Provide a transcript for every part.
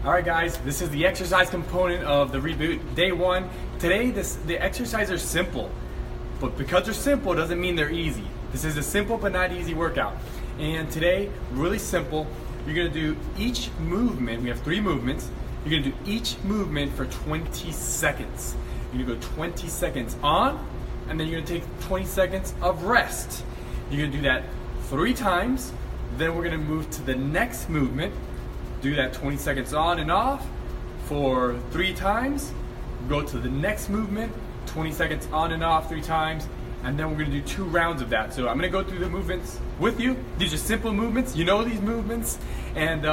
Alright guys, this is the exercise component of the Reboot Day 1. Today the exercises are simple, but because they're simple doesn't mean they're easy. This is a simple but not easy workout. And today, really simple, you're going to do each movement, we have 3 movements, you're going to do each movement for 20 seconds. You're going to go 20 seconds on, and then you're going to take 20 seconds of rest. You're going to do that 3 times, then we're going to move to the next movement. Do that 20 seconds on and off for 3 times. Go to the next movement, 20 seconds on and off 3 times, and then we're going to do 2 rounds of that. So I'm going to go through the movements with you. These are simple movements. You know these movements. And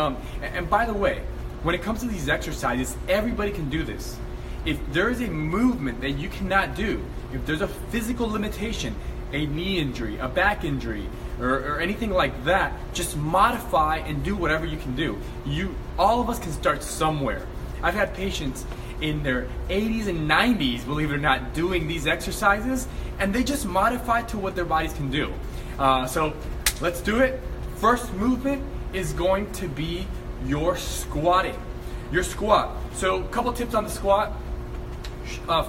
by the way, when it comes to these exercises, everybody can do this. If there is a movement that you cannot do, if there's a physical limitation, a knee injury, a back injury, or anything like that, just modify and do whatever you can do. All of us can start somewhere. I've had patients in their 80s and 90s, believe it or not, doing these exercises, and they just modify to what their bodies can do. So let's do it. First movement is going to be your squatting. Your squat. So a couple tips on the squat.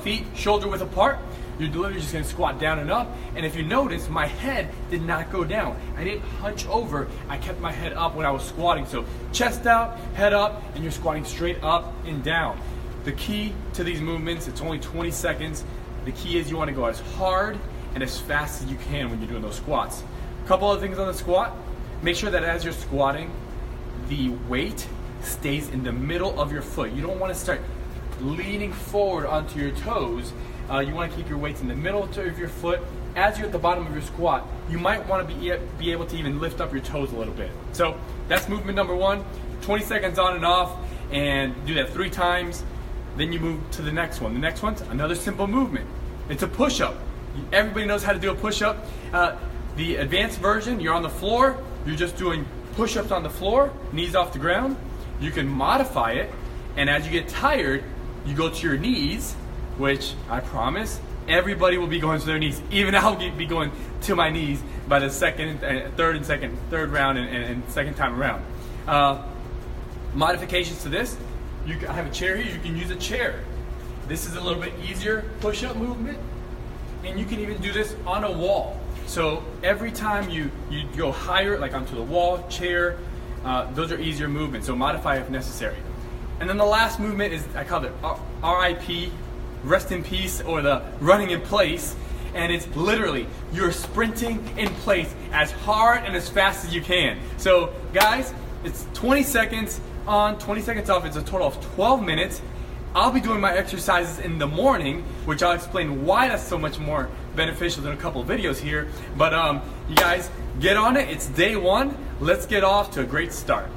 Feet shoulder width apart. You're literally just going to squat down and up, and if you notice, my head did not go down. I didn't hunch over, I kept my head up when I was squatting. So chest out, head up, and you're squatting straight up and down. The key to these movements, it's only 20 seconds. The key is you want to go as hard and as fast as you can when you're doing those squats. A couple other things on the squat. Make sure that as you're squatting, the weight stays in the middle of your foot. You don't want to start leaning forward onto your toes. You want to keep your weights in the middle of your foot. As you're at the bottom of your squat, you might want to be able to even lift up your toes a little bit. So that's movement number 1. 20 seconds on and off, and do that 3 times. Then you move to the next one. The next one's another simple movement. It's a push-up. Everybody knows how to do a push-up. The advanced version, you're on the floor. You're just doing push-ups on the floor, knees off the ground. You can modify it, and as you get tired, you go to your knees, which I promise everybody will be going to their knees. Even I'll be going to my knees by the third round and second time around. Modifications to this: I have a chair here. You can use a chair. This is a little bit easier push-up movement, and you can even do this on a wall. So every time you go higher, like onto the wall, chair, those are easier movements. So modify if necessary. And then the last movement is, I call it RIP, rest in peace, or the running in place. And it's literally, you're sprinting in place as hard and as fast as you can. So guys, it's 20 seconds on, 20 seconds off. It's a total of 12 minutes. I'll be doing my exercises in the morning, which I'll explain why that's so much more beneficial than a couple of videos here. But you guys, get on it. It's day 1. Let's get off to a great start.